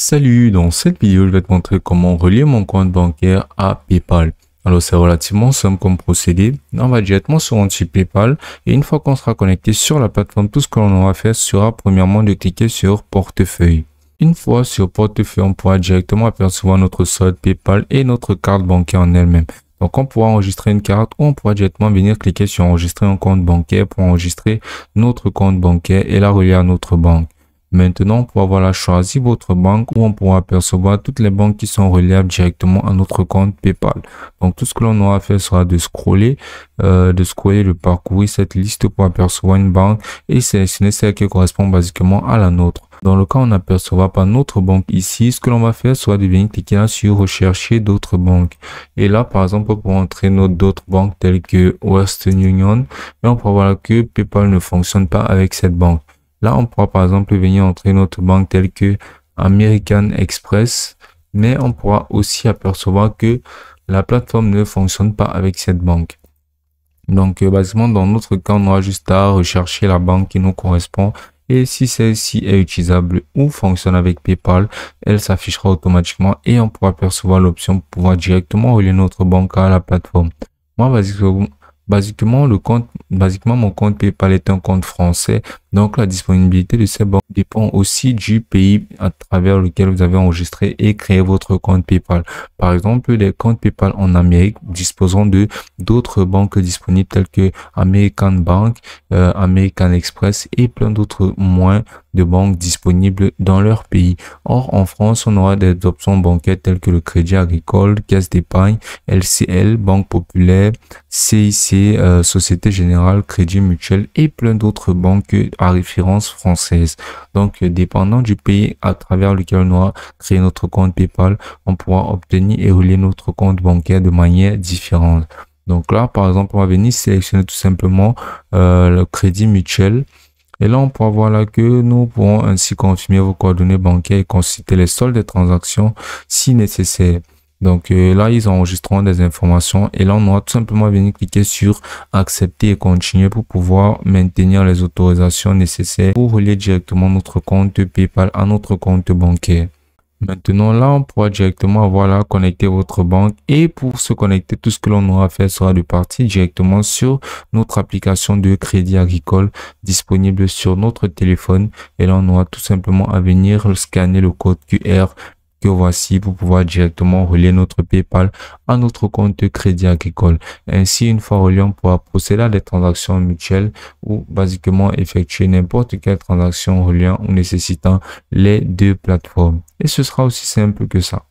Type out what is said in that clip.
Salut, dans cette vidéo, je vais te montrer comment relier mon compte bancaire à PayPal. Alors, c'est relativement simple comme procédé. On va directement sur un site PayPal et une fois qu'on sera connecté sur la plateforme, tout ce que l'on aura à faire sera premièrement de cliquer sur portefeuille. Une fois sur portefeuille, on pourra directement apercevoir notre solde PayPal et notre carte bancaire en elle-même. Donc, on pourra enregistrer une carte ou on pourra directement venir cliquer sur enregistrer un compte bancaire pour enregistrer notre compte bancaire et la relier à notre banque. Maintenant, on pourra choisir votre banque où on pourra apercevoir toutes les banques qui sont reliables directement à notre compte PayPal. Donc, tout ce que l'on aura à faire sera de scroller, de parcourir cette liste pour apercevoir une banque et sélectionner celle qui correspond basiquement à la nôtre. Dans le cas où on n'apercevra pas notre banque ici, ce que l'on va faire sera de venir cliquer là sur rechercher d'autres banques. Et là, par exemple, pour entrer d'autres banques telles que Western Union, et on pourra voir que PayPal ne fonctionne pas avec cette banque. Là, on pourra par exemple venir entrer notre banque telle que American Express, mais on pourra aussi apercevoir que la plateforme ne fonctionne pas avec cette banque. Donc, basiquement, dans notre cas, on aura juste à rechercher la banque qui nous correspond. Et si celle-ci est utilisable ou fonctionne avec PayPal, elle s'affichera automatiquement et on pourra apercevoir l'option pour pouvoir directement relier notre banque à la plateforme. Moi, basiquement, mon compte PayPal est un compte français. Donc, la disponibilité de ces banques dépend aussi du pays à travers lequel vous avez enregistré et créé votre compte PayPal. Par exemple, les comptes PayPal en Amérique disposeront de d'autres banques disponibles telles que American Bank, American Express et plein d'autres moins de banques disponibles dans leur pays. Or, en France, on aura des options bancaires telles que le Crédit Agricole, Caisse d'épargne, LCL, Banque Populaire, CIC, Société Générale, Crédit Mutuel et plein d'autres banques à référence française. Donc, dépendant du pays à travers lequel on aura créé notre compte PayPal, on pourra obtenir et relier notre compte bancaire de manière différente. Donc là, par exemple, on va venir sélectionner tout simplement le Crédit Mutuel. Et là, on pourra voir là que nous pourrons ainsi confirmer vos coordonnées bancaires et consulter les soldes des transactions si nécessaire. Donc là, ils enregistreront des informations et là, on aura tout simplement venir cliquer sur accepter et continuer pour pouvoir maintenir les autorisations nécessaires pour relier directement notre compte PayPal à notre compte bancaire. Maintenant, là, on pourra directement connecter votre banque et pour se connecter, tout ce que l'on aura à faire sera de partir directement sur notre application de Crédit Agricole disponible sur notre téléphone et là, on aura tout simplement à venir scanner le code QR que voici pour pouvoir directement relier notre PayPal à notre compte Crédit Agricole. Ainsi, une fois relié, on pourra procéder à des transactions mutuelles ou basiquement effectuer n'importe quelle transaction reliant ou nécessitant les deux plateformes. Et ce sera aussi simple que ça.